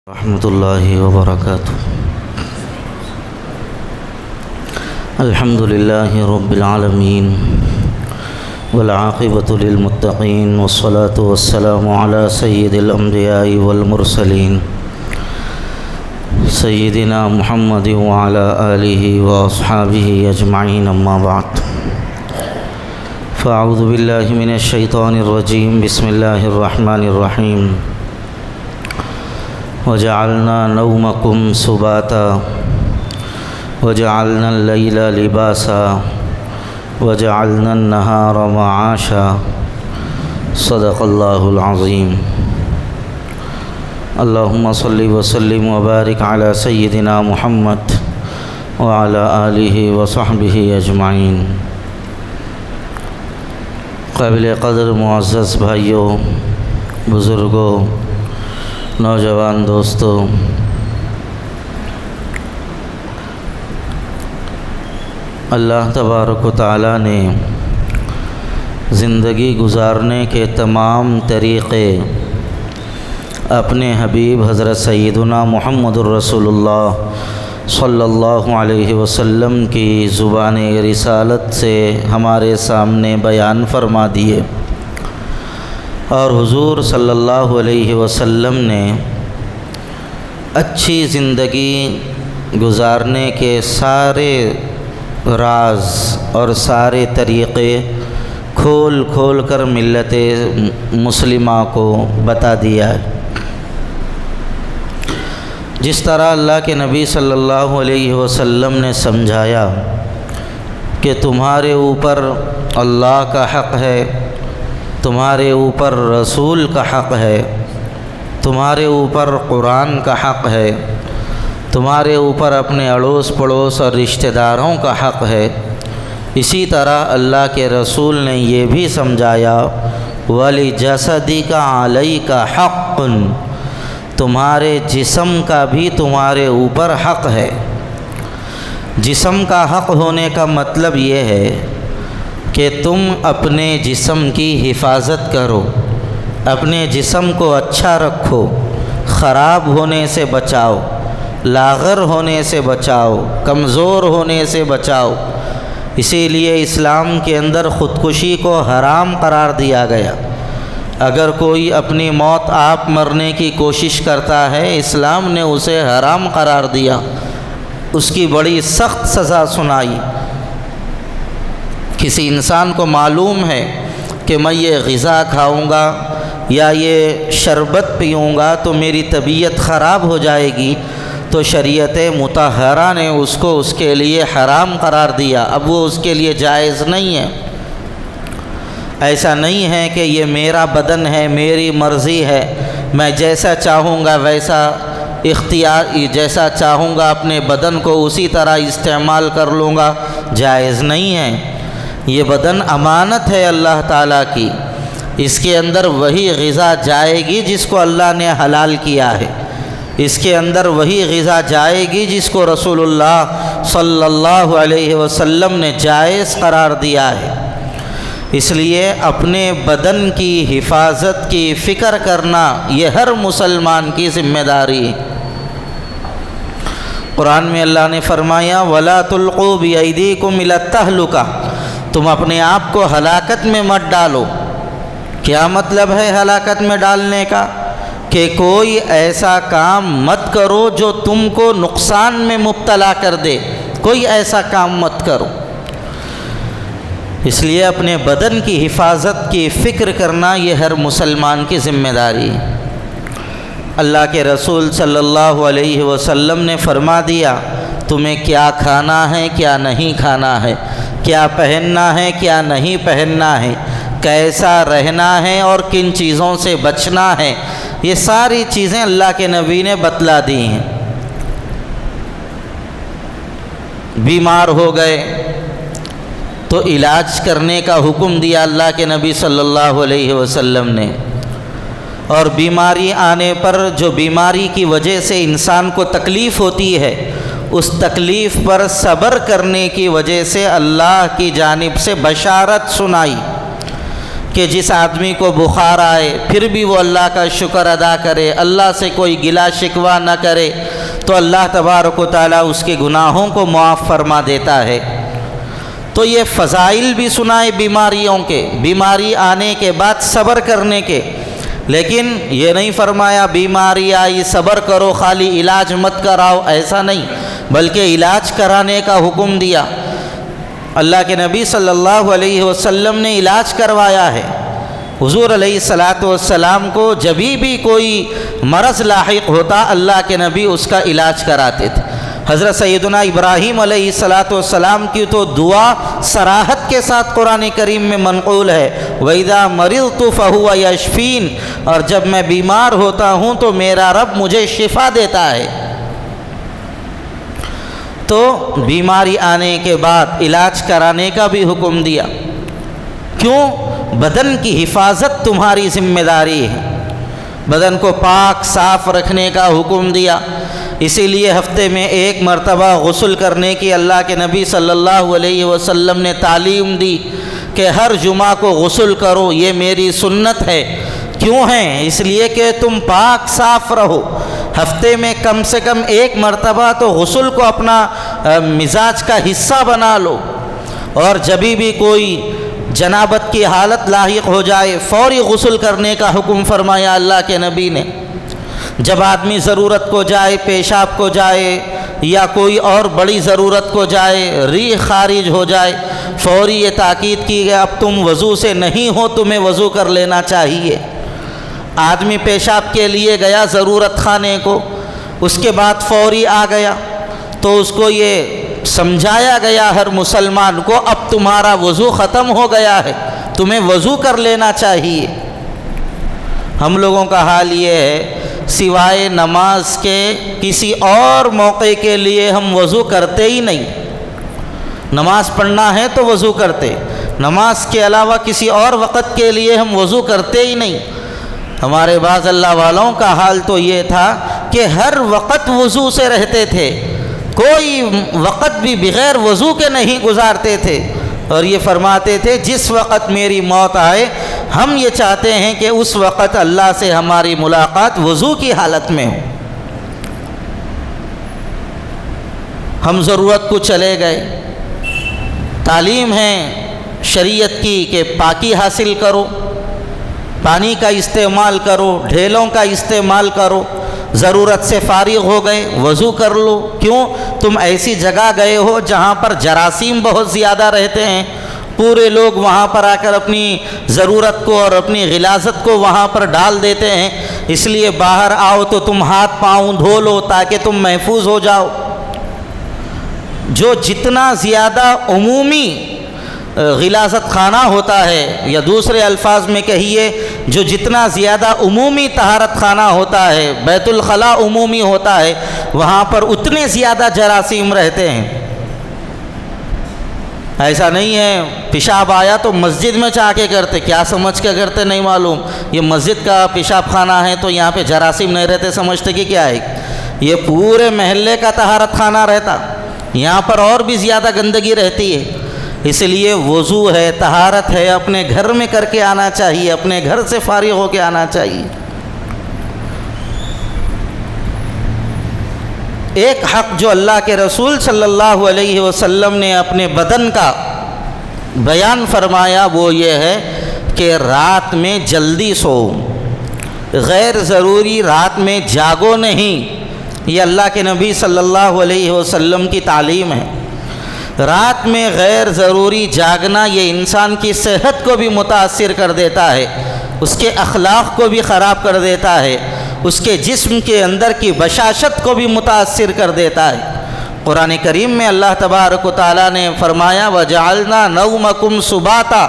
رحمۃ اللہ وبرکاتہ۔ الحمد للہ رب العالمین والعاقبۃ للمتقین والصلاة والسلام علی سید الانبیاء والمرسلین سیدنا محمد وعلی آلہ واصحابہ اجمعین، اما بعد فاعوذ باللہ من الشیطان الرجیم، بسم اللہ الرحمن الرحیم۔ وجعلنا نومکم سباتا وجعلنا اللیل لباسا وجعلنا النہار معاشا، صدق اللہ العظیم۔ اللہم صلی وسلم وبارک علی سیدنا محمد وعلی آلہ وصحبہ اجمعین۔ قابل قدر معزز بھائیوں، بزرگوں، نوجوان دوستوں، اللہ تبارک و تعالیٰ نے زندگی گزارنے کے تمام طریقے اپنے حبیب حضرت سیدنا محمد الرسول اللہ صلی اللہ علیہ وسلم کی زبان رسالت سے ہمارے سامنے بیان فرما دیے، اور حضور صلی اللہ علیہ وسلم نے اچھی زندگی گزارنے کے سارے راز اور سارے طریقے کھول کھول کر ملت مسلمہ کو بتا دیا ہے۔ جس طرح اللہ کے نبی صلی اللہ علیہ وسلم نے سمجھایا کہ تمہارے اوپر اللہ کا حق ہے، تمہارے اوپر رسول کا حق ہے، تمہارے اوپر قرآن کا حق ہے، تمہارے اوپر اپنے اڑوس پڑوس اور رشتہ داروں کا حق ہے، اسی طرح اللہ کے رسول نے یہ بھی سمجھایا وَلِجَسَدِكَ عَلَيْكَ حَقٌّ، تمہارے جسم کا بھی تمہارے اوپر حق ہے۔ جسم کا حق ہونے کا مطلب یہ ہے کہ تم اپنے جسم کی حفاظت کرو، اپنے جسم کو اچھا رکھو، خراب ہونے سے بچاؤ، لاغر ہونے سے بچاؤ، کمزور ہونے سے بچاؤ۔ اسی لیے اسلام کے اندر خودکشی کو حرام قرار دیا گیا۔ اگر کوئی اپنی موت آپ مرنے کی کوشش کرتا ہے، اسلام نے اسے حرام قرار دیا، اس کی بڑی سخت سزا سنائی۔ کسی انسان کو معلوم ہے کہ میں یہ غذا کھاؤں گا یا یہ شربت پیوں گا تو میری طبیعت خراب ہو جائے گی، تو شریعت مطہرہ نے اس کو اس کے لیے حرام قرار دیا، اب وہ اس کے لیے جائز نہیں ہے۔ ایسا نہیں ہے کہ یہ میرا بدن ہے، میری مرضی ہے، میں جیسا چاہوں گا ویسا جیسا چاہوں گا اپنے بدن کو اسی طرح استعمال کر لوں گا، جائز نہیں ہے۔ یہ بدن امانت ہے اللہ تعالیٰ کی، اس کے اندر وہی غذا جائے گی جس کو اللہ نے حلال کیا ہے، اس کے اندر وہی غذا جائے گی جس کو رسول اللہ صلی اللہ علیہ وسلم نے جائز قرار دیا ہے۔ اس لیے اپنے بدن کی حفاظت کی فکر کرنا یہ ہر مسلمان کی ذمہ داری ہے۔ قرآن میں اللہ نے فرمایا وَلَا تُلْقُوا بِأَيْدِيكُمْ إِلَى التَّهْلُكَةِ، تم اپنے آپ کو ہلاکت میں مت ڈالو۔ کیا مطلب ہے ہلاکت میں ڈالنے کا؟ کہ کوئی ایسا کام مت کرو جو تم کو نقصان میں مبتلا کر دے، کوئی ایسا کام مت کرو۔ اس لیے اپنے بدن کی حفاظت کی فکر کرنا یہ ہر مسلمان کی ذمہ داری ہے۔ اللہ کے رسول صلی اللہ علیہ وسلم نے فرما دیا تمہیں کیا کھانا ہے، کیا نہیں کھانا ہے، کیا پہننا ہے، کیا نہیں پہننا ہے، کیسا رہنا ہے اور کن چیزوں سے بچنا ہے، یہ ساری چیزیں اللہ کے نبی نے بتلا دی ہیں۔ بیمار ہو گئے تو علاج کرنے کا حکم دیا اللہ کے نبی صلی اللہ علیہ وسلم نے، اور بیماری آنے پر جو بیماری کی وجہ سے انسان کو تکلیف ہوتی ہے، اس تکلیف پر صبر کرنے کی وجہ سے اللہ کی جانب سے بشارت سنائی کہ جس آدمی کو بخار آئے پھر بھی وہ اللہ کا شکر ادا کرے، اللہ سے کوئی گلا شکوہ نہ کرے، تو اللہ تبارک و تعالیٰ اس کے گناہوں کو معاف فرما دیتا ہے۔ تو یہ فضائل بھی سنائے بیماریوں کے، بیماری آنے کے بعد صبر کرنے کے، لیکن یہ نہیں فرمایا بیماری آئی صبر کرو خالی علاج مت کراؤ، ایسا نہیں، بلکہ علاج کرانے کا حکم دیا۔ اللہ کے نبی صلی اللہ علیہ وسلم نے علاج کروایا ہے۔ حضور علیہ الصلاۃ والسلام کو جبھی بھی کوئی مرض لاحق ہوتا اللہ کے نبی اس کا علاج کراتے تھے۔ حضرت سیدنا ابراہیم علیہ الصلاۃ والسلام کی تو دعا صراحت کے ساتھ قرآن کریم میں منقول ہے، وَإِذَا مَرِضْتُ فَهُوَ يَشْفِينِ، اور جب میں بیمار ہوتا ہوں تو میرا رب مجھے شفا دیتا ہے۔ تو بیماری آنے کے بعد علاج کرانے کا بھی حکم دیا۔ کیوں؟ بدن کی حفاظت تمہاری ذمہ داری ہے، بدن کو پاک صاف رکھنے کا حکم دیا۔ اسی لیے ہفتے میں ایک مرتبہ غسل کرنے کی اللہ کے نبی صلی اللہ علیہ وسلم نے تعلیم دی کہ ہر جمعہ کو غسل کرو، یہ میری سنت ہے۔ کیوں ہے؟ اس لیے کہ تم پاک صاف رہو۔ ہفتے میں کم سے کم ایک مرتبہ تو غسل کو اپنا مزاج کا حصہ بنا لو، اور جبھی بھی کوئی جنابت کی حالت لاحق ہو جائے فوری غسل کرنے کا حکم فرمایا اللہ کے نبی نے۔ جب آدمی ضرورت کو جائے، پیشاب کو جائے یا کوئی اور بڑی ضرورت کو جائے، ریح خارج ہو جائے، فوری یہ تاکید کی گئی اب تم وضو سے نہیں ہو، تمہیں وضو کر لینا چاہیے۔ آدمی پیشاب کے لیے گیا ضرورت خانے کو، اس کے بعد فوری آ گیا، تو اس کو یہ سمجھایا گیا ہر مسلمان کو اب تمہارا وضو ختم ہو گیا ہے، تمہیں وضو کر لینا چاہیے۔ ہم لوگوں کا حال یہ ہے سوائے نماز کے کسی اور موقع کے لیے ہم وضو کرتے ہی نہیں۔ نماز پڑھنا ہے تو وضو کرتے، نماز کے علاوہ کسی اور وقت کے لیے ہم وضو کرتے ہی نہیں۔ ہمارے بعض اللہ والوں کا حال تو یہ تھا کہ ہر وقت وضو سے رہتے تھے، کوئی وقت بھی بغیر وضو کے نہیں گزارتے تھے، اور یہ فرماتے تھے جس وقت میری موت آئے ہم یہ چاہتے ہیں کہ اس وقت اللہ سے ہماری ملاقات وضو کی حالت میں ہو۔ ہم ضرورت کو چلے گئے، تعلیم ہے شریعت کی کہ پاکی حاصل کرو، پانی کا استعمال کرو، ڈھیلوں کا استعمال کرو، ضرورت سے فارغ ہو گئے وضو کر لو۔ کیوں؟ تم ایسی جگہ گئے ہو جہاں پر جراثیم بہت زیادہ رہتے ہیں، پورے لوگ وہاں پر آ کر اپنی ضرورت کو اور اپنی غلاظت کو وہاں پر ڈال دیتے ہیں، اس لیے باہر آؤ تو تم ہاتھ پاؤں دھو لو تاکہ تم محفوظ ہو جاؤ۔ جو جتنا زیادہ عمومی غلاظت خانہ ہوتا ہے، یا دوسرے الفاظ میں کہیے جو جتنا زیادہ عمومی طہارت خانہ ہوتا ہے، بیت الخلاء عمومی ہوتا ہے، وہاں پر اتنے زیادہ جراثیم رہتے ہیں۔ ایسا نہیں ہے پیشاب آیا تو مسجد میں چاہ کے کرتے، کیا سمجھ کے کرتے نہیں معلوم، یہ مسجد کا پیشاب خانہ ہے تو یہاں پہ جراثیم نہیں رہتے، سمجھتے کہ کیا ہے، یہ پورے محلے کا طہارت خانہ رہتا، یہاں پر اور بھی زیادہ گندگی رہتی ہے۔ اس لیے وضو ہے، طہارت ہے، اپنے گھر میں کر کے آنا چاہیے، اپنے گھر سے فارغ ہو کے آنا چاہیے۔ ایک حق جو اللہ کے رسول صلی اللہ علیہ وسلم نے اپنے بدن کا بیان فرمایا وہ یہ ہے کہ رات میں جلدی سو، غیر ضروری رات میں جاگو نہیں، یہ اللہ کے نبی صلی اللہ علیہ وسلم کی تعلیم ہے۔ رات میں غیر ضروری جاگنا یہ انسان کی صحت کو بھی متاثر کر دیتا ہے، اس کے اخلاق کو بھی خراب کر دیتا ہے، اس کے جسم کے اندر کی بشاشت کو بھی متاثر کر دیتا ہے۔ قرآن کریم میں اللہ تبارک و تعالیٰ نے فرمایا وَجَعَلْنَا نَوْمَكُمْ سُبَاتًا،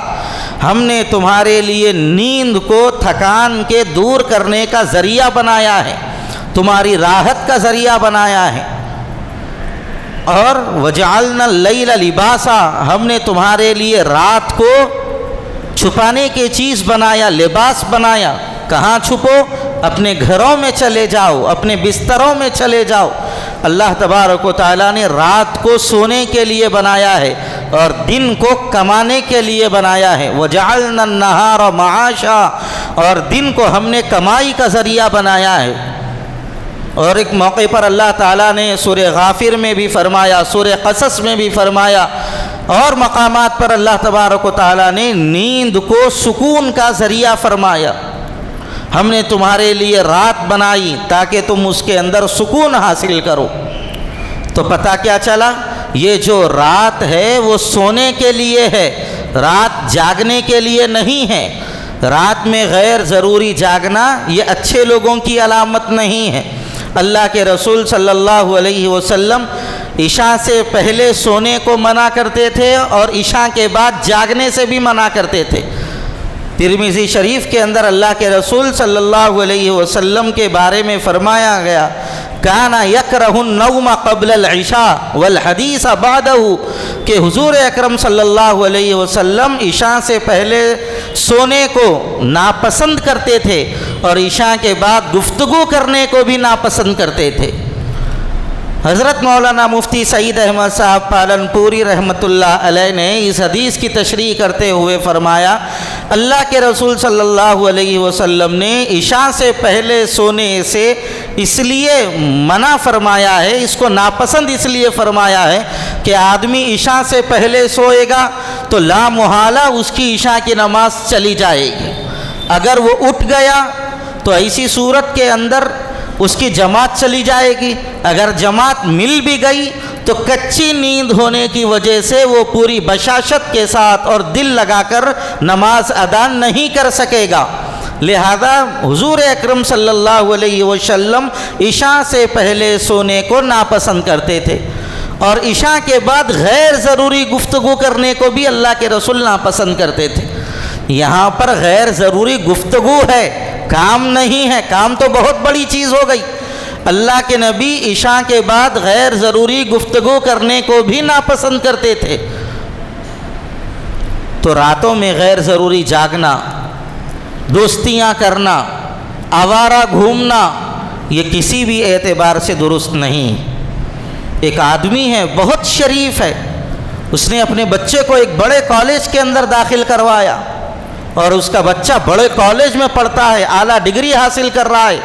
ہم نے تمہارے لیے نیند کو تھکان کے دور کرنے کا ذریعہ بنایا ہے، تمہاری راحت کا ذریعہ بنایا ہے۔ اور وَجَعَلْنَا اللَّيْلَ لِبَاسًا، ہم نے تمہارے لیے رات کو چھپانے کی چیز بنایا، لباس بنایا۔ کہاں چھپو؟ اپنے گھروں میں چلے جاؤ، اپنے بستروں میں چلے جاؤ۔ اللہ تبارک و تعالیٰ نے رات کو سونے کے لیے بنایا ہے، اور دن کو کمانے کے لیے بنایا ہے۔ وَجَعَلْنَا النَّهَارَ مَعَاشًا، اور دن کو ہم نے کمائی کا ذریعہ بنایا ہے۔ اور ایک موقع پر اللہ تعالیٰ نے سورہ غافر میں بھی فرمایا، سورہ قصص میں بھی فرمایا، اور مقامات پر اللہ تبارک و تعالیٰ نے نیند کو سکون کا ذریعہ فرمایا۔ ہم نے تمہارے لیے رات بنائی تاکہ تم اس کے اندر سکون حاصل کرو۔ تو پتہ کیا چلا، یہ جو رات ہے وہ سونے کے لیے ہے، رات جاگنے کے لیے نہیں ہے۔ رات میں غیر ضروری جاگنا یہ اچھے لوگوں کی علامت نہیں ہے۔ اللہ کے رسول صلی اللہ علیہ وسلم عشاء سے پہلے سونے کو منع کرتے تھے اور عشاء کے بعد جاگنے سے بھی منع کرتے تھے۔ ترمذی شریف کے اندر اللہ کے رسول صلی اللہ علیہ وسلم کے بارے میں فرمایا گیا، کان یکرہ النوم قبل العشاء والحدیث بعدہ، کہ حضور اکرم صلی اللہ علیہ وسلم عشاء سے پہلے سونے کو ناپسند کرتے تھے اور عشاء کے بعد گفتگو کرنے کو بھی ناپسند کرتے تھے۔ حضرت مولانا مفتی سعید احمد صاحب پالنپوری رحمۃ اللہ علیہ نے اس حدیث کی تشریح کرتے ہوئے فرمایا، اللہ کے رسول صلی اللہ علیہ وسلم نے عشاء سے پہلے سونے سے اس لیے منع فرمایا ہے، اس کو ناپسند اس لیے فرمایا ہے کہ آدمی عشاء سے پہلے سوئے گا تو لا محالہ اس کی عشاء کی نماز چلی جائے گی۔ اگر وہ اٹھ گیا تو ایسی صورت کے اندر اس کی جماعت چلی جائے گی، اگر جماعت مل بھی گئی تو کچی نیند ہونے کی وجہ سے وہ پوری بشاشت کے ساتھ اور دل لگا کر نماز ادا نہیں کر سکے گا۔ لہذا حضور اکرم صلی اللہ علیہ وسلم عشاء سے پہلے سونے کو ناپسند کرتے تھے، اور عشاء کے بعد غیر ضروری گفتگو کرنے کو بھی اللہ کے رسول ناپسند کرتے تھے۔ یہاں پر غیر ضروری گفتگو ہے، کام نہیں ہے، کام تو بہت بڑی چیز ہو گئی۔ اللہ کے نبی عشاء کے بعد غیر ضروری گفتگو کرنے کو بھی ناپسند کرتے تھے۔ تو راتوں میں غیر ضروری جاگنا، دوستیاں کرنا، آوارہ گھومنا، یہ کسی بھی اعتبار سے درست نہیں۔ ایک آدمی ہے بہت شریف ہے، اس نے اپنے بچے کو ایک بڑے کالج کے اندر داخل کروایا، اور اس کا بچہ بڑے کالج میں پڑھتا ہے، اعلیٰ ڈگری حاصل کر رہا ہے،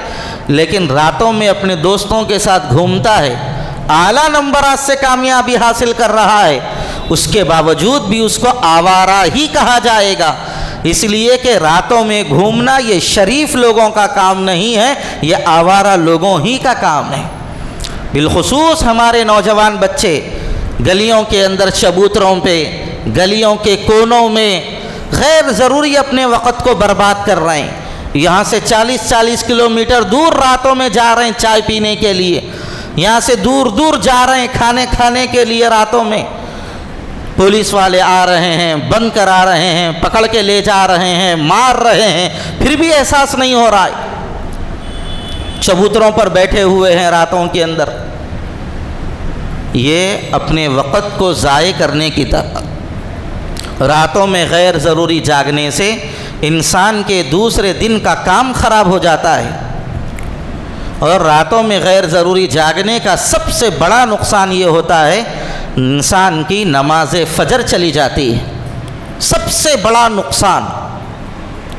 لیکن راتوں میں اپنے دوستوں کے ساتھ گھومتا ہے، اعلیٰ نمبرات سے کامیابی حاصل کر رہا ہے، اس کے باوجود بھی اس کو آوارہ ہی کہا جائے گا، اس لیے کہ راتوں میں گھومنا یہ شریف لوگوں کا کام نہیں ہے، یہ آوارہ لوگوں ہی کا کام ہے۔ بالخصوص ہمارے نوجوان بچے گلیوں کے اندر چبوتروں پہ، گلیوں کے کونوں میں غیر ضروری اپنے وقت کو برباد کر رہے ہیں۔ یہاں سے 40 کلومیٹر دور راتوں میں جا رہے ہیں چائے پینے کے لیے، یہاں سے دور دور جا رہے ہیں کھانے کے لیے، راتوں میں پولیس والے آ رہے ہیں، بند کرا رہے ہیں، پکڑ کے لے جا رہے ہیں، مار رہے ہیں، پھر بھی احساس نہیں ہو رہا ہے۔ چبوتروں پر بیٹھے ہوئے ہیں راتوں کے اندر۔ یہ اپنے وقت کو ضائع کرنے کی طرح، راتوں میں غیر ضروری جاگنے سے انسان کے دوسرے دن کا کام خراب ہو جاتا ہے، اور راتوں میں غیر ضروری جاگنے کا سب سے بڑا نقصان یہ ہوتا ہے انسان کی نماز فجر چلی جاتی ہے۔ سب سے بڑا نقصان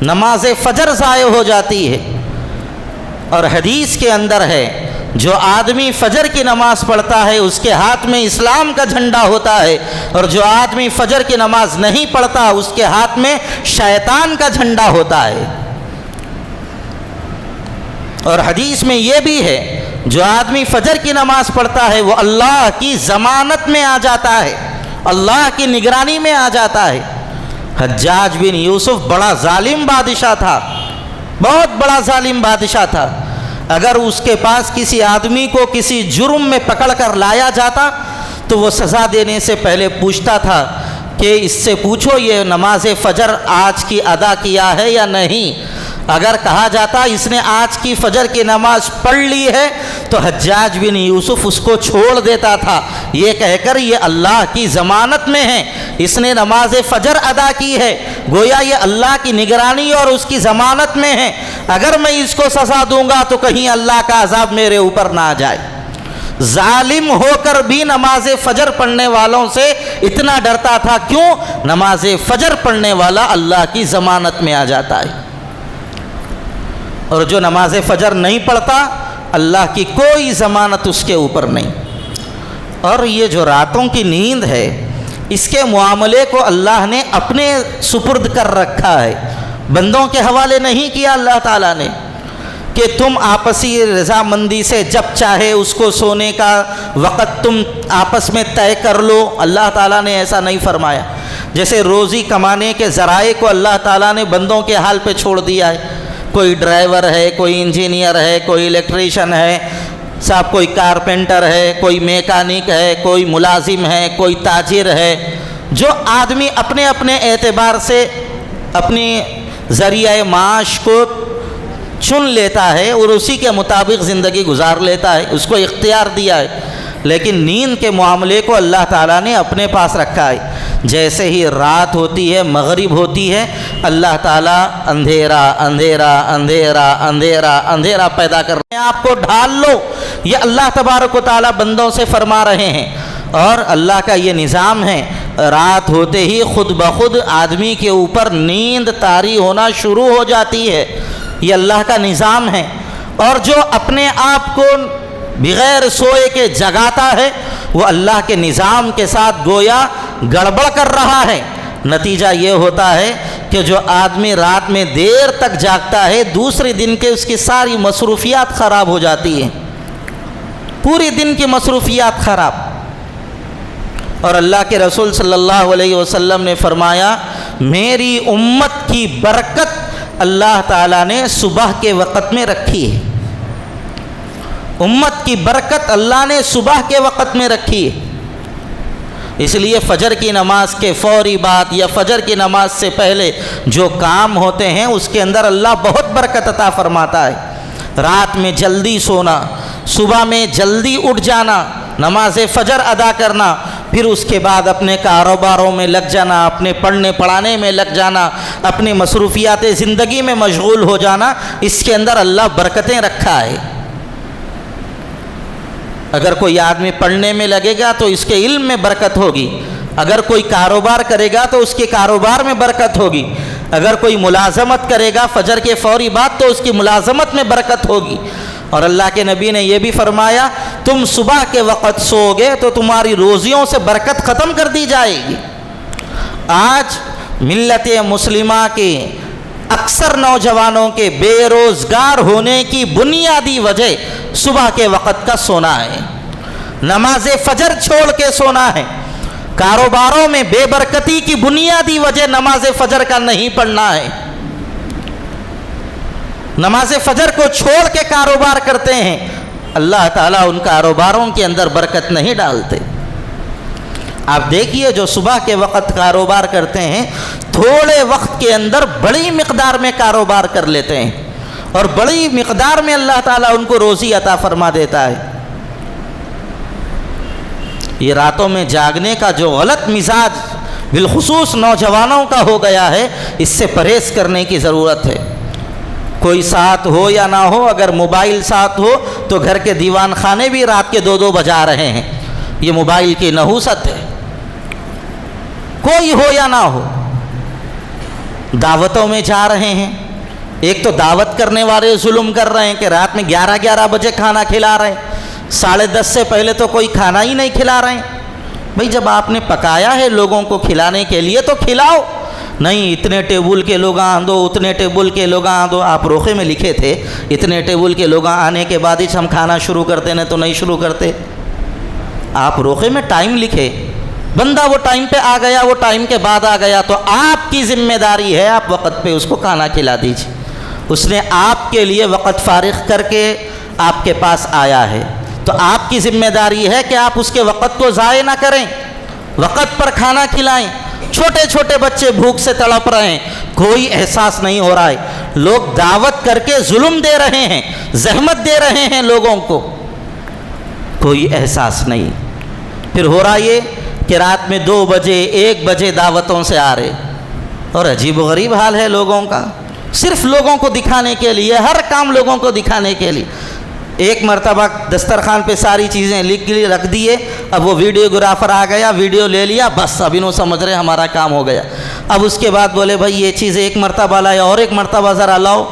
نماز فجر ضائع ہو جاتی ہے۔ اور حدیث کے اندر ہے جو آدمی فجر کی نماز پڑھتا ہے اس کے ہاتھ میں اسلام کا جھنڈا ہوتا ہے، اور جو آدمی فجر کی نماز نہیں پڑھتا اس کے ہاتھ میں شیطان کا جھنڈا ہوتا ہے۔ اور حدیث میں یہ بھی ہے جو آدمی فجر کی نماز پڑھتا ہے وہ اللہ کی ضمانت میں آ جاتا ہے، اللہ کی نگرانی میں آ جاتا ہے۔ حجاج بن یوسف بڑا ظالم بادشاہ تھا، بہت بڑا ظالم بادشاہ تھا۔ اگر اس کے پاس کسی آدمی کو کسی جرم میں پکڑ کر لایا جاتا تو وہ سزا دینے سے پہلے پوچھتا تھا کہ اس سے پوچھو یہ نماز فجر آج کی ادا کیا ہے یا نہیں۔ اگر کہا جاتا اس نے آج کی فجر کی نماز پڑھ لی ہے تو حجاج بن یوسف اس کو چھوڑ دیتا تھا، یہ کہہ کر یہ اللہ کی ضمانت میں ہے، اس نے نماز فجر ادا کی ہے، گویا یہ اللہ کی نگرانی اور اس کی ضمانت میں ہے، اگر میں اس کو سزا دوں گا تو کہیں اللہ کا عذاب میرے اوپر نہ آ جائے۔ ظالم ہو کر بھی نماز فجر پڑھنے والوں سے اتنا ڈرتا تھا. کیوں؟ نماز فجر پڑھنے والا اللہ کی ضمانت میں آ جاتا ہے، اور جو نماز فجر نہیں پڑھتا اللہ کی کوئی ضمانت اس کے اوپر نہیں. اور یہ جو راتوں کی نیند ہے اس کے معاملے کو اللہ نے اپنے سپرد کر رکھا ہے، بندوں کے حوالے نہیں کیا اللہ تعالیٰ نے کہ تم آپسی رضامندی سے جب چاہے اس کو سونے کا وقت تم آپس میں طے کر لو. اللہ تعالیٰ نے ایسا نہیں فرمایا. جیسے روزی کمانے کے ذرائع کو اللہ تعالیٰ نے بندوں کے حال پہ چھوڑ دیا ہے. کوئی ڈرائیور ہے، کوئی انجینئر ہے، کوئی الیکٹریشین ہے صاحب، کوئی کارپینٹر ہے، کوئی میکانک ہے، کوئی ملازم ہے، کوئی تاجر ہے. جو آدمی اپنے اپنے اعتبار سے اپنی ذریعہ معاش کو چن لیتا ہے اور اسی کے مطابق زندگی گزار لیتا ہے، اس کو اختیار دیا ہے. لیکن نیند کے معاملے کو اللہ تعالیٰ نے اپنے پاس رکھا ہے. جیسے ہی رات ہوتی ہے، مغرب ہوتی ہے، اللہ تعالیٰ اندھیرا اندھیرا اندھیرا اندھیرا اندھیرا پیدا کر رہے ہیں، آپ کو ڈھال لو. یہ اللہ تبارک و تعالیٰ بندوں سے فرما رہے ہیں. اور اللہ کا یہ نظام ہے، رات ہوتے ہی خود بخود آدمی کے اوپر نیند طاری ہونا شروع ہو جاتی ہے. یہ اللہ کا نظام ہے. اور جو اپنے آپ کو بغیر سوئے کے جگاتا ہے وہ اللہ کے نظام کے ساتھ گویا گڑبڑ کر رہا ہے. نتیجہ یہ ہوتا ہے کہ جو آدمی رات میں دیر تک جاگتا ہے دوسرے دن کے اس کی ساری مصروفیات خراب ہو جاتی ہیں، پوری دن کی مصروفیات خراب. اور اللہ کے رسول صلی اللہ علیہ وسلم نے فرمایا میری امت کی برکت اللہ تعالیٰ نے صبح کے وقت میں رکھی ہے. امت کی برکت اللہ نے صبح کے وقت میں رکھی ہے. اس لیے فجر کی نماز کے فوری بعد یا فجر کی نماز سے پہلے جو کام ہوتے ہیں اس کے اندر اللہ بہت برکت عطا فرماتا ہے. رات میں جلدی سونا، صبح میں جلدی اٹھ جانا، نماز فجر ادا کرنا، پھر اس کے بعد اپنے کاروباروں میں لگ جانا، اپنے پڑھنے پڑھانے میں لگ جانا، اپنی مصروفیات زندگی میں مشغول ہو جانا، اس کے اندر اللہ برکتیں رکھا ہے. اگر کوئی آدمی پڑھنے میں لگے گا تو اس کے علم میں برکت ہوگی، اگر کوئی کاروبار کرے گا تو اس کے کاروبار میں برکت ہوگی، اگر کوئی ملازمت کرے گا فجر کے فوری بعد تو اس کی ملازمت میں برکت ہوگی. اور اللہ کے نبی نے یہ بھی فرمایا تم صبح کے وقت سو گے تو تمہاری روزیوں سے برکت ختم کر دی جائے گی. آج ملت مسلمہ کے اکثر نوجوانوں کے بے روزگار ہونے کی بنیادی وجہ صبح کے وقت کا سونا ہے، نماز فجر چھوڑ کے سونا ہے. کاروباروں میں بے برکتی کی بنیادی وجہ نماز فجر کا نہیں پڑھنا ہے. نماز فجر کو چھوڑ کے کاروبار کرتے ہیں، اللہ تعالیٰ ان کاروباروں کے اندر برکت نہیں ڈالتے. آپ دیکھیے جو صبح کے وقت کاروبار کرتے ہیں تھوڑے وقت کے اندر بڑی مقدار میں کاروبار کر لیتے ہیں اور بڑی مقدار میں اللہ تعالیٰ ان کو روزی عطا فرما دیتا ہے. یہ راتوں میں جاگنے کا جو غلط مزاج بالخصوص نوجوانوں کا ہو گیا ہے، اس سے پرہیز کرنے کی ضرورت ہے. کوئی ساتھ ہو یا نہ ہو، اگر موبائل ساتھ ہو تو گھر کے دیوان خانے بھی رات کے 2 بجا رہے ہیں. یہ موبائل کی نحوست ہے. کوئی ہو یا نہ ہو، دعوتوں میں جا رہے ہیں. ایک تو دعوت کرنے والے ظلم کر رہے ہیں کہ رات میں 11 بجے کھانا کھلا رہے ہیں، 10:30 سے پہلے تو کوئی کھانا ہی نہیں کھلا رہے ہیں. بھئی جب آپ نے پکایا ہے لوگوں کو کھلانے کے لیے تو کھلاؤ. نہیں اتنے ٹیبل کے لوگ آندو، اتنے ٹیبل کے لوگ آندو. آپ روخے میں لکھے تھے اتنے ٹیبل کے لوگ آنے کے بعد ہی ہم کھانا شروع کرتے نہیں تو نہیں شروع کرتے. آپ روخے میں ٹائم لکھے، بندہ وہ ٹائم پہ آ گیا، وہ ٹائم کے بعد آ گیا تو آپ کی ذمہ داری ہے آپ وقت پہ اس کو کھانا کھلا دیجیے. اس نے آپ کے لیے وقت فارغ کر کے آپ کے پاس آیا ہے تو آپ کی ذمہ داری ہے کہ آپ اس کے وقت کو ضائع نہ کریں، وقت پر کھانا کھلائیں. چھوٹے چھوٹے بچے بھوک سے تڑپ رہے ہیں، کوئی احساس نہیں ہو رہا ہے. لوگ دعوت کر کے ظلم دے رہے ہیں، زحمت دے رہے ہیں لوگوں کو، کوئی احساس نہیں. پھر ہو رہا یہ کہ رات میں 2 بجے 1 بجے دعوتوں سے آ رہے. اور عجیب و غریب حال ہے لوگوں کا، صرف لوگوں کو دکھانے کے لیے، ہر کام لوگوں کو دکھانے کے لیے. ایک مرتبہ دسترخوان پہ ساری چیزیں لکھ کے رکھ دیے، اب وہ ویڈیوگرافر آ گیا، ویڈیو لے لیا، بس اب انہوں سمجھ رہے ہمارا کام ہو گیا۔ اب اس کے بعد بولے بھائی یہ چیز ایک مرتبہ لائے اور ایک مرتبہ ذرا لاؤ،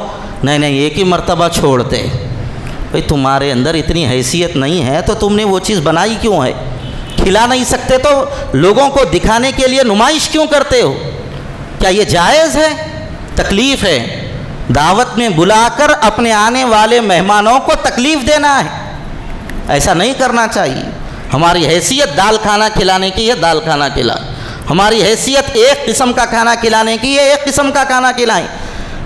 نہیں ایک ہی مرتبہ چھوڑتے۔ بھائی تمہارے اندر اتنی حیثیت نہیں ہے تو تم نے وہ چیز بنائی کیوں ہے؟ کھلا نہیں سکتے تو لوگوں کو دکھانے کے لیے نمائش کیوں کرتے ہو؟ کیا یہ جائز ہے؟ تکلیف ہے، دعوت میں بلا کر اپنے آنے والے مہمانوں کو تکلیف دینا ہے، ایسا نہیں کرنا چاہیے۔ ہماری حیثیت دال کھانا کھلانے کی ہے، دال کھانا کھلا، ہماری حیثیت ایک قسم کا کھانا کھلانے کی ہے، ایک قسم کا کھانا کھلائیں۔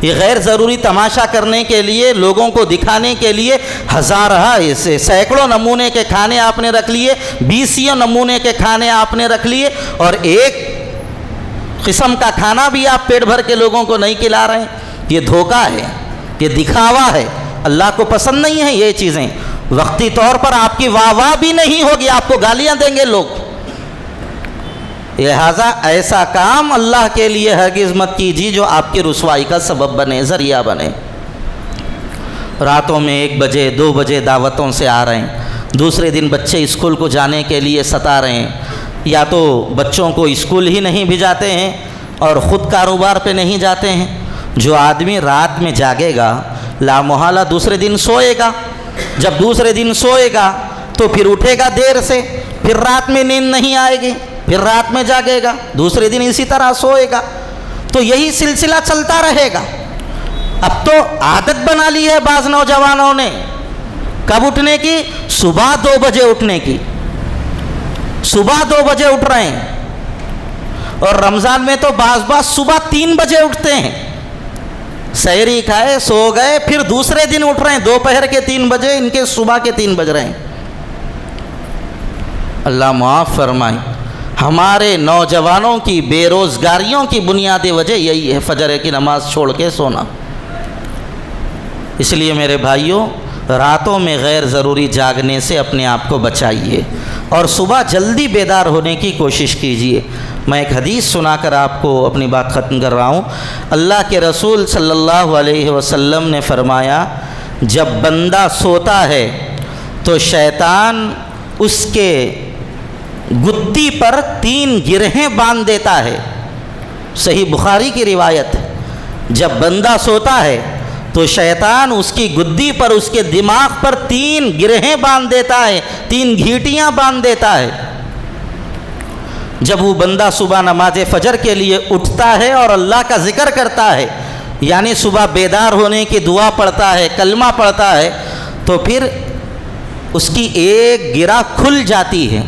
یہ غیر ضروری تماشا کرنے کے لیے، لوگوں کو دکھانے کے لیے ہزارہ ایسے سینکڑوں نمونے کے کھانے آپ نے رکھ لیے، 20 نمونے کے کھانے آپ نے رکھ لیے، اور ایک قسم کا کھانا بھی آپ پیٹ بھر کے لوگوں کو نہیں کھلا رہے ہیں۔ یہ دھوکہ ہے، یہ دکھاوا ہے، اللہ کو پسند نہیں ہے یہ چیزیں۔ وقتی طور پر آپ کی واہ واہ بھی نہیں ہوگی، آپ کو گالیاں دیں گے لوگ۔ لہذا ایسا کام اللہ کے لیے ہرگز مت کیجیے جو آپ کی رسوائی کا سبب بنے، ذریعہ بنے۔ راتوں میں 1 بجے 2 بجے دعوتوں سے آ رہے ہیں، دوسرے دن بچے اسکول کو جانے کے لیے ستا رہے ہیں، یا تو بچوں کو اسکول ہی نہیں بھیجاتے ہیں اور خود کاروبار پہ نہیں جاتے ہیں۔ جو آدمی رات میں جاگے گا لا محالہ دوسرے دن سوئے گا، جب دوسرے دن سوئے گا تو پھر اٹھے گا دیر سے، پھر رات میں نیند نہیں آئے گی، پھر رات میں جاگے گا، دوسرے دن اسی طرح سوئے گا، تو یہی سلسلہ چلتا رہے گا۔ اب تو عادت بنا لی ہے بعض نوجوانوں نے، کب اٹھنے کی؟ صبح 2 بجے اٹھنے کی، صبح 2 بجے اٹھ رہے ہیں، اور رمضان میں تو بعض صبح 3 بجے اٹھتے ہیں، سحری کھائے سو گئے، پھر دوسرے دن اٹھ رہے ہیں دوپہر کے 3 بجے، ان کے صبح کے 3 بج رہے ہیں۔ اللہ معاف فرمائے۔ ہمارے نوجوانوں کی بے روزگاریوں کی بنیادی وجہ یہی ہے، فجر کی نماز چھوڑ کے سونا۔ اس لیے میرے بھائیوں، راتوں میں غیر ضروری جاگنے سے اپنے آپ کو بچائیے اور صبح جلدی بیدار ہونے کی کوشش کیجیے۔ میں ایک حدیث سنا کر آپ کو اپنی بات ختم کر رہا ہوں۔ اللہ کے رسول صلی اللہ علیہ وسلم نے فرمایا، جب بندہ سوتا ہے تو شیطان اس کے گدی پر 3 گرہیں باندھ دیتا ہے۔ صحیح بخاری کی روایت ہے، جب بندہ سوتا ہے تو شیطان اس کی گدی پر، اس کے دماغ پر 3 گرہیں باندھ دیتا ہے، 3 گھیٹیاں باندھ دیتا ہے۔ جب وہ بندہ صبح نماز فجر کے لیے اٹھتا ہے اور اللہ کا ذکر کرتا ہے، یعنی صبح بیدار ہونے کی دعا پڑھتا ہے، کلمہ پڑھتا ہے، تو پھر اس کی ایک گرہ کھل جاتی ہے۔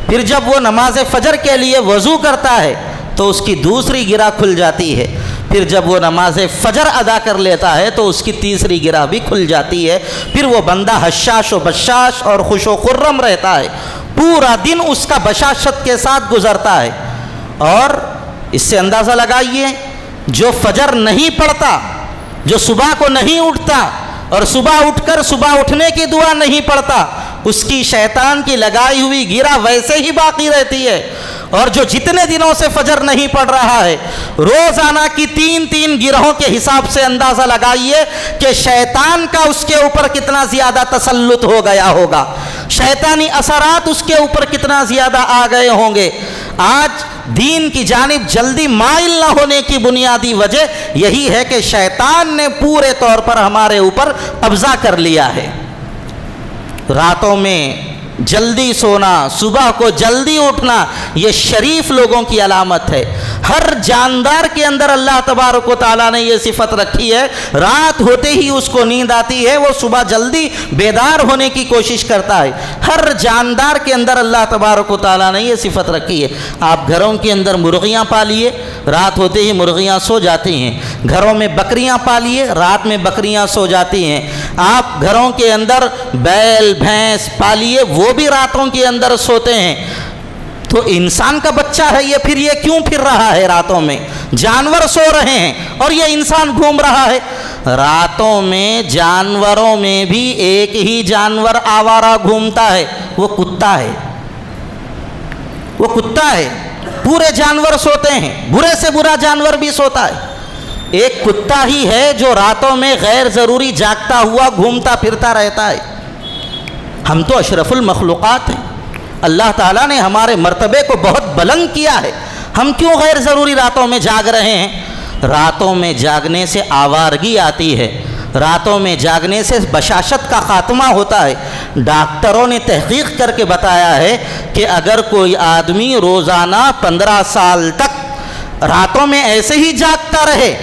پھر جب وہ نماز فجر کے لیے وضو کرتا ہے تو اس کی دوسری گرہ کھل جاتی ہے۔ پھر جب وہ نماز فجر ادا کر لیتا ہے تو اس کی تیسری گرہ بھی کھل جاتی ہے۔ پھر وہ بندہ حشاش و بشاش اور خوش و خرم رہتا ہے، پورا دن اس کا بشاشت کے ساتھ گزرتا ہے۔ اور اس سے اندازہ لگائیے، جو فجر نہیں پڑھتا، جو صبح کو نہیں اٹھتا اور صبح اٹھ کر صبح اٹھنے کی دعا نہیں پڑھتا، اس کی شیطان کی لگائی ہوئی گرہ ویسے ہی باقی رہتی ہے۔ اور جو جتنے دنوں سے فجر نہیں پڑھ رہا ہے، روزانہ کی 3 گرہوں کے حساب سے اندازہ لگائیے کہ شیطان کا اس کے اوپر کتنا زیادہ تسلط ہو گیا ہوگا، شیطانی اثرات اس کے اوپر کتنا زیادہ آ گئے ہوں گے۔ آج دین کی جانب جلدی مائل نہ ہونے کی بنیادی وجہ یہی ہے کہ شیطان نے پورے طور پر ہمارے اوپر قبضہ کر لیا ہے۔ راتوں میں جلدی سونا، صبح کو جلدی اٹھنا، یہ شریف لوگوں کی علامت ہے۔ ہر جاندار کے اندر اللہ تبارک و تعالیٰ نے یہ صفت رکھی ہے، رات ہوتے ہی اس کو نیند آتی ہے، وہ صبح جلدی بیدار ہونے کی کوشش کرتا ہے۔ ہر جاندار کے اندر اللہ تبارک و تعالیٰ نے یہ صفت رکھی ہے۔ آپ گھروں کے اندر مرغیاں پالیے، رات ہوتے ہی مرغیاں سو جاتی ہیں۔ گھروں میں بکریاں پالیے، رات میں بکریاں سو جاتی ہیں۔ آپ گھروں کے اندر بیل بھینس پالیے، وہ بھی راتوں کے اندر سوتے ہیں۔ تو انسان کا بچہ ہے یہ، پھر یہ کیوں پھر رہا ہے راتوں میں؟ جانور سو رہے ہیں اور یہ انسان گھوم رہا ہے۔ راتوں میں جانوروں میں بھی ایک ہی جانور آوارہ گھومتا ہے، وہ کتا ہے۔ وہ کتا ہے، پورے جانور سوتے ہیں، برے سے برا جانور بھی سوتا ہے۔ ایک کتا ہی ہے جو راتوں میں غیر ضروری جاگتا ہوا گھومتا پھرتا رہتا ہے۔ ہم تو اشرف المخلوقات ہیں، اللہ تعالیٰ نے ہمارے مرتبے کو بہت بلند کیا ہے، ہم کیوں غیر ضروری راتوں میں جاگ رہے ہیں؟ راتوں میں جاگنے سے آوارگی آتی ہے، راتوں میں جاگنے سے بشاشت کا خاتمہ ہوتا ہے۔ ڈاکٹروں نے تحقیق کر کے بتایا ہے کہ اگر کوئی آدمی روزانہ 15 سال تک راتوں میں ایسے ہی جاگتا رہے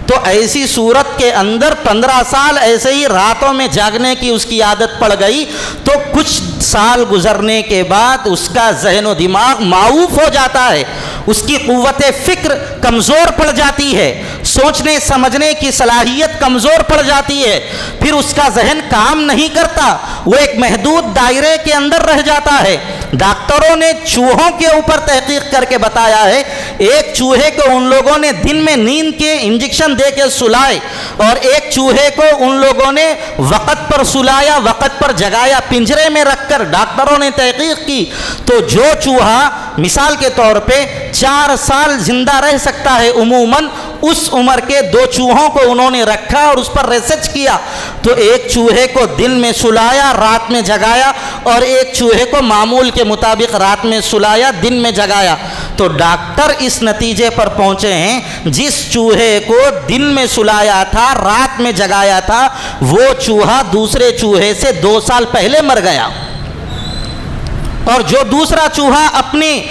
تو ایسی صورت کے اندر 15 سال ایسے ہی راتوں میں جاگنے کی اس کی عادت پڑ گئی تو کچھ سال گزرنے کے بعد اس کا ذہن و دماغ معوف ہو جاتا ہے، اس کی قوت فکر کمزور پڑ جاتی ہے، سوچنے سمجھنے کی صلاحیت کمزور پڑ جاتی ہے، پھر اس کا ذہن کام نہیں کرتا، وہ ایک محدود دائرے کے اندر رہ جاتا ہے۔ ڈاکٹروں نے چوہوں کے اوپر تحقیق کر کے بتایا ہے، ایک چوہے کو ان لوگوں نے دن میں نیند کے انجیکشن دے کے سلائے اور ایک چوہے کو ان لوگوں نے وقت پر سلایا، وقت پر جگایا، پنجرے میں رکھ کر ڈاکٹروں نے تحقیق کی تو جو چوہا مثال کے طور پہ 4 سال زندہ رہ سکتا ہے عموماً، اس عمر کے 2 چوہوں کو انہوں نے رکھا اور اس پر ریسرچ کیا تو ایک چوہے کو دن میں سلایا، رات میں جگایا، اور ایک چوہے کو معمول کے مطابق رات میں سلایا، دن میں جگایا، تو ڈاکٹر اس نتیجے پر پہنچے ہیں جس چوہے کو دن میں سلایا تھا، رات میں جگایا تھا، وہ چوہا دوسرے چوہے سے 2 سال پہلے مر گیا، اور جو دوسرا چوہا اپنی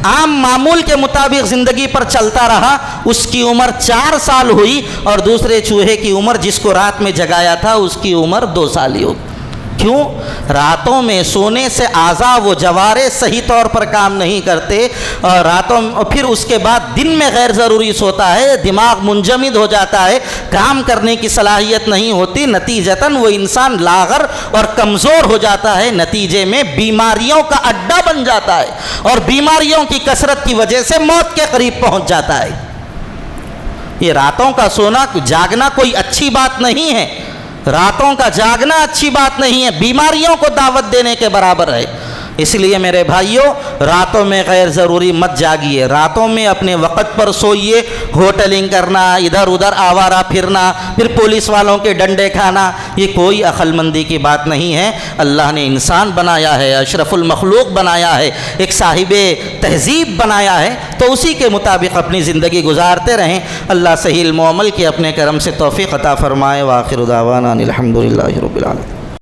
عام معمول کے مطابق زندگی پر چلتا رہا اس کی عمر 4 سال ہوئی، اور دوسرے چوہے کی عمر جس کو رات میں جگایا تھا اس کی عمر 2 سال ہی ہوئی۔ کیوں؟ راتوں میں سونے سے اعضاء و جوارے صحیح طور پر کام نہیں کرتے، اور پھر اس کے بعد دن میں غیر ضروری سوتا ہے، دماغ منجمد ہو جاتا ہے، کام کرنے کی صلاحیت نہیں ہوتی، نتیجتاً وہ انسان لاغر اور کمزور ہو جاتا ہے، نتیجے میں بیماریوں کا اڈا بن جاتا ہے، اور بیماریوں کی کثرت کی وجہ سے موت کے قریب پہنچ جاتا ہے۔ یہ راتوں کا سونا جاگنا کوئی اچھی بات نہیں ہے، راتوں کا جاگنا اچھی بات نہیں ہے، بیماریوں کو دعوت دینے کے برابر ہے۔ اس لیے میرے بھائیوں، راتوں میں غیر ضروری مت جاگیے، راتوں میں اپنے وقت پر سوئیے، ہوٹلنگ کرنا، ادھر ادھر آوارہ پھرنا، پھر پولیس والوں کے ڈنڈے کھانا، یہ کوئی عقل مندی کی بات نہیں ہے۔ اللہ نے انسان بنایا ہے، اشرف المخلوق بنایا ہے، ایک صاحب تہذیب بنایا ہے، تو اسی کے مطابق اپنی زندگی گزارتے رہیں۔ اللہ صحیح علم و عمل کی اپنے کرم سے توفیق عطا فرمائے۔ وآخر دعوانا الحمدللہ رب العالمین۔